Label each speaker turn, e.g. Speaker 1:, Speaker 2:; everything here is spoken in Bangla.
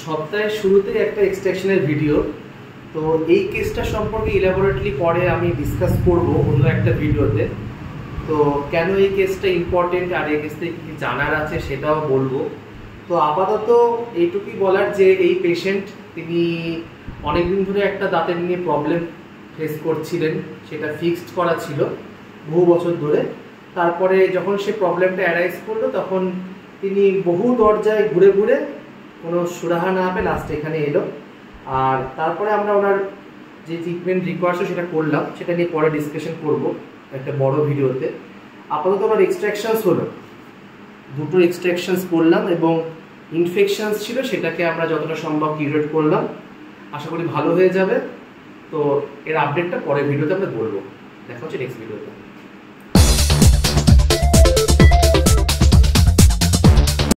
Speaker 1: সপ্তাহের শুরুতেই একটা এক্সট্রাকশনের ভিডিও, তো এই কেসটা সম্পর্কে ইলাবোরেটলি পরে আমি ডিসকাস করব অন্য একটা ভিডিওতে। তো কেন এই কেসটা ইম্পর্টেন্ট আর এই কেস থেকে কী জানার আছে সেটাও বলবো। তো আপাতত এইটুকুই বলার যে এই পেশেন্ট তিনি অনেকদিন ধরে একটা দাঁতের নিয়ে প্রবলেম ফেস করছিলেন, সেটা ফিক্সড করা ছিল বহু বছর ধরে। তারপরে যখন সে প্রবলেমটা অ্যারাইজ করলো তখন তিনি বহু দরজায় ঘুরে ঘুরে কোনো সুরাহা না পেয়ে লাস্টে এখানে এলো। আর তারপরে আমরা ওনার যে ট্রিটমেন্ট রিকোয়ার্স সেটা করলাম, সেটা নিয়ে পরে ডিসকাশন করব একটা বড় ভিডিওতে। আপাতত ওনার এক্সট্রাকশনস হলো, দুটো এক্সট্রাকশনস করলাম এবং ইনফেকশনস ছিল সেটাকে আমরা যতটা সম্ভব কিউরেট করলাম, আশা করি ভালো হয়ে যাবে। তো এর আপডেটটা পরের ভিডিওতে আমরা বলবো। দেখা হচ্ছে নেক্সট ভিডিওতে।